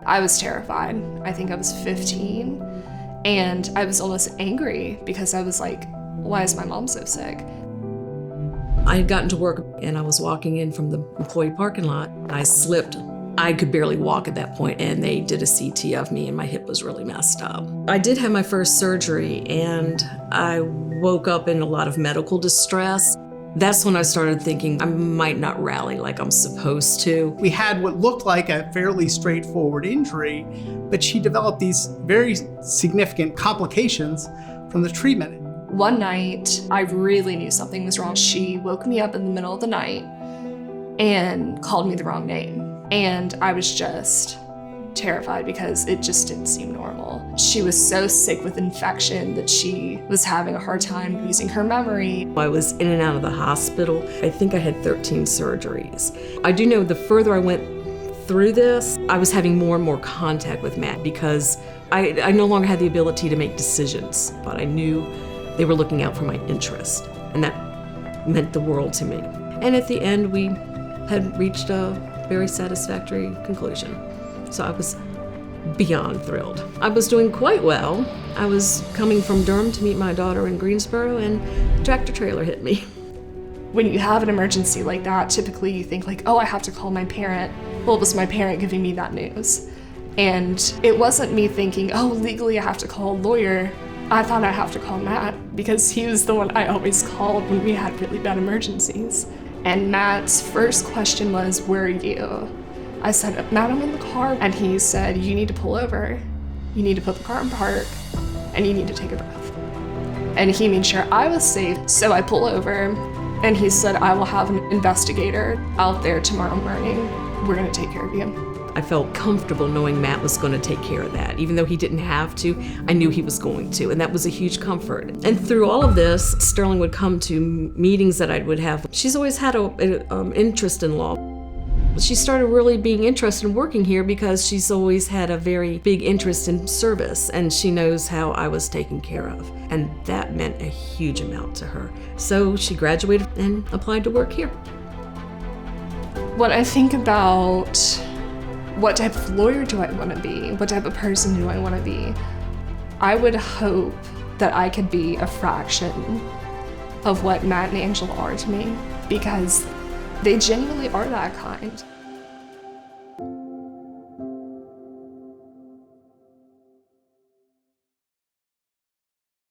I was terrified. I think I was 15, and I was almost angry because I was like, why is my mom so sick? I had gotten to work and I was walking in from the employee parking lot. I slipped. I could barely walk at that point, and they did a CT of me and my hip was really messed up. I did have my first surgery and I woke up in a lot of medical distress. That's when I started thinking I might not rally like I'm supposed to. We had what looked like a fairly straightforward injury, but she developed these very significant complications from the treatment. One night, I really knew something was wrong. She woke me up in the middle of the night and called me the wrong name. And I was just terrified because it just didn't seem normal. She was so sick with infection that she was having a hard time using her memory. I was in and out of the hospital. I think I had 13 surgeries. I do know the further I went through this, I was having more and more contact with Matt because I no longer had the ability to make decisions, but I knew they were looking out for my interest, and that meant the world to me. And at the end, we had reached a very satisfactory conclusion. So I was beyond thrilled. I was doing quite well. I was coming from Durham to meet my daughter in Greensboro, and a tractor trailer hit me. When you have an emergency like that, typically you think like, oh, I have to call my parent. Well, it was my parent giving me that news. And it wasn't me thinking, oh, legally I have to call a lawyer. I thought I'd have to call Matt because he was the one I always called when we had really bad emergencies. And Matt's first question was, where are you? I said, Matt, I'm in the car. And he said, you need to pull over. You need to put the car in park, and you need to take a breath. And he made sure I was safe. So I pull over, and he said, I will have an investigator out there tomorrow morning. We're gonna take care of you. I felt comfortable knowing Matt was going to take care of that. Even though he didn't have to, I knew he was going to, and that was a huge comfort. And through all of this, Sterling would come to meetings that I would have. She's always had an interest in law. She started really being interested in working here because she's always had a very big interest in service, and she knows how I was taken care of. And that meant a huge amount to her. So she graduated and applied to work here. When I think about what type of lawyer do I want to be? What type of person do I want to be? I would hope that I could be a fraction of what Matt and Angela are to me, because they genuinely are that kind.